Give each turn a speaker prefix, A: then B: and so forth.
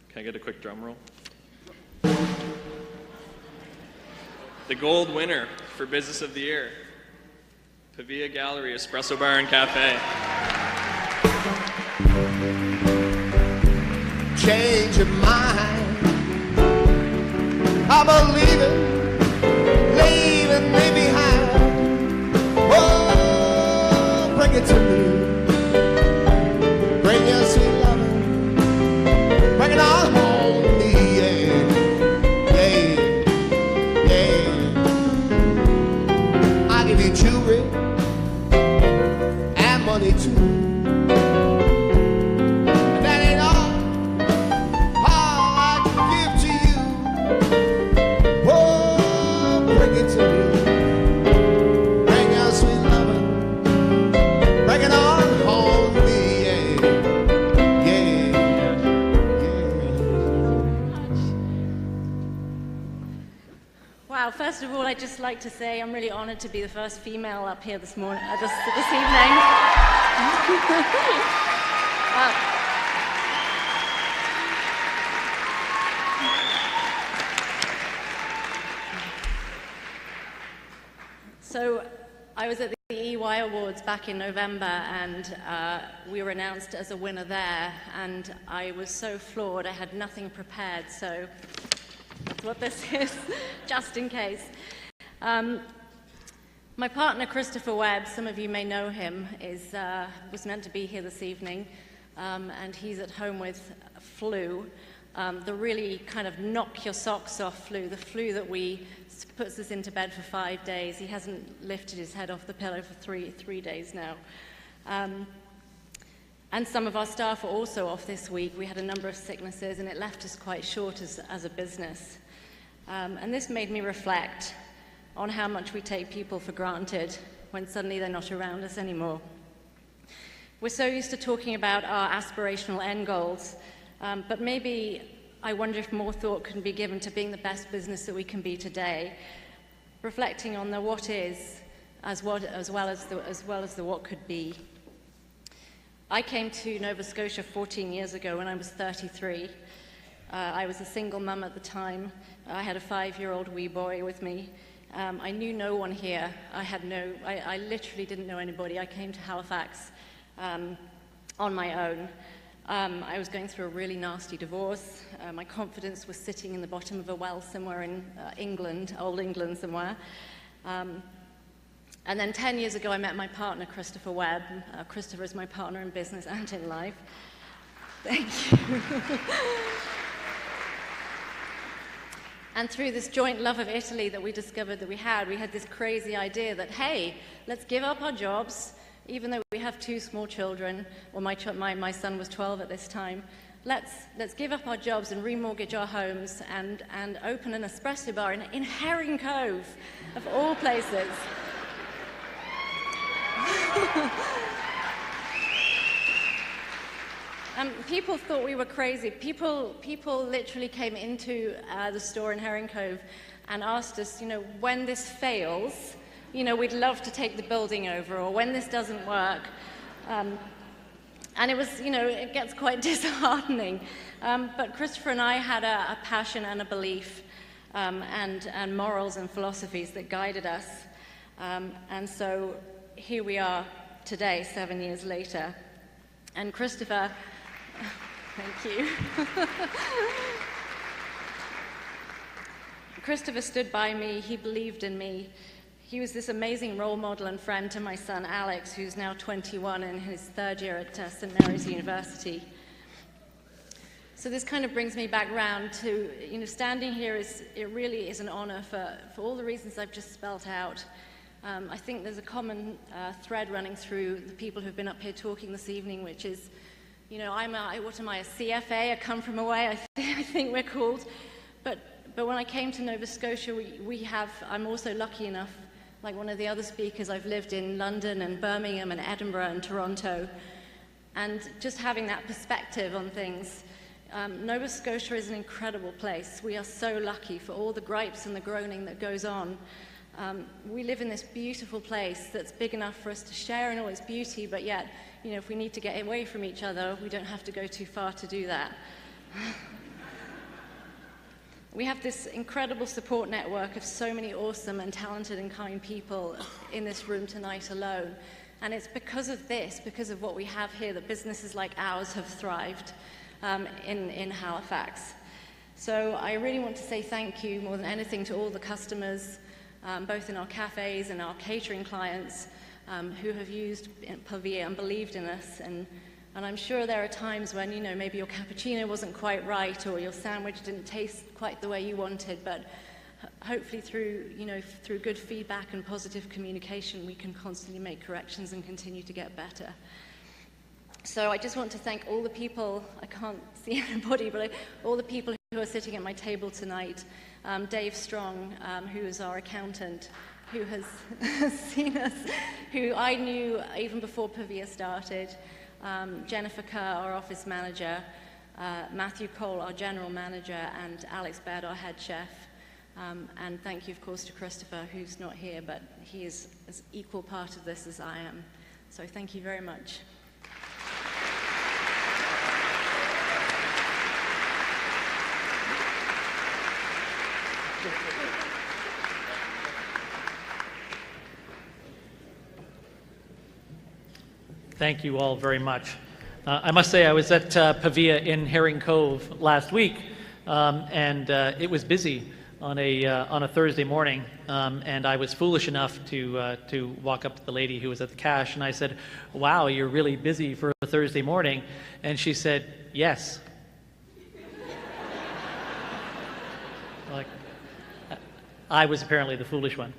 A: Can I get a quick drum roll? The gold winner for Business of the Year, PAVIA Gallery, Espresso Bar and Cafe.
B: Change your mind. I believe it. Leaving me behind. Oh, bring it to me. Bring your sweet loving. Bring it on home to me, yeah. Yeah, yeah. I give you jewelry and money too.
C: First of all, I'd just like to say I'm really honored to be the first female up here this evening. So I was at the EY Awards back in November, and we were announced as a winner there, and I was so floored. I had nothing prepared, so that's what this is, just in case. My partner, Christopher Webb, some of you may know him, was meant to be here this evening, and he's at home with flu, the really kind of knock your socks off flu, the flu that puts us into bed for 5 days. He hasn't lifted his head off the pillow for three days now. And some of our staff are also off this week. We had a number of sicknesses, and it left us quite short as a business. And this made me reflect on how much we take people for granted when suddenly they're not around us anymore. We're so used to talking about our aspirational end goals, but maybe I wonder if more thought can be given to being the best business that we can be today, reflecting on the what is as well as the what could be. I came to Nova Scotia 14 years ago when I was 33. I was a single mum at the time. I had a 5-year-old wee boy with me. I knew no one here. I literally didn't know anybody. I came to Halifax on my own. I was going through a really nasty divorce. My confidence was sitting in the bottom of a well somewhere in England, old England somewhere. And then 10 years ago, I met my partner, Christopher Webb. Christopher is my partner in business and in life. Thank you. And through this joint love of Italy that we discovered that we had this crazy idea that, hey, let's give up our jobs, even though we have 2 small children, or my son was 12 at this time. Let's give up our jobs and remortgage our homes and open an espresso bar in Herring Cove, of all places. People thought we were crazy. People literally came into the store in Herring Cove and asked us, when this fails, we'd love to take the building over, or when this doesn't work. And it was, it gets quite disheartening. But Christopher and I had a passion and a belief, and morals and philosophies that guided us. And so here we are today, 7 years later. And Christopher, thank you. Christopher stood by me. He believed in me. He was this amazing role model and friend to my son Alex, who's now 21 and in his 3rd year at St. Mary's University. So this kind of brings me back round to, standing here it really is an honor for all the reasons I've just spelt out. I think there's a common thread running through the people who've been up here talking this evening, which is, what am I, a CFA, a come from away, I think we're called. But when I came to Nova Scotia, I'm also lucky enough, like one of the other speakers, I've lived in London and Birmingham and Edinburgh and Toronto. And just having that perspective on things, Nova Scotia is an incredible place. We are so lucky for all the gripes and the groaning that goes on. We live in this beautiful place that's big enough for us to share in all its beauty, but yet, if we need to get away from each other, we don't have to go too far to do that. We have this incredible support network of so many awesome and talented and kind people in this room tonight alone. And it's because of this, because of what we have here, that businesses like ours have thrived in Halifax. So I really want to say thank you more than anything to all the customers, both in our cafes and our catering clients, who have used PAVIA and believed in us. And I'm sure there are times when, you know, maybe your cappuccino wasn't quite right or your sandwich didn't taste quite the way you wanted, but hopefully through good feedback and positive communication, we can constantly make corrections and continue to get better. So I just want to thank all the people, I can't see anybody, but all the people who are sitting at my table tonight. Dave Strong, who is our accountant, who has seen us, who I knew even before PAVIA started. Jennifer Kerr, our office manager, Matthew Cole, our general manager, and Alex Baird, our head chef. And thank you, of course, to Christopher, who's not here, but he is as equal part of this as I am. So thank you very much.
D: Thank you all very much. I must say I was at PAVIA in Herring Cove last week, and it was busy on a Thursday morning, and I was foolish enough to walk up to the lady who was at the cash, and I said, "Wow, you're really busy for a Thursday morning," and she said, "Yes." Like, I was apparently the foolish one.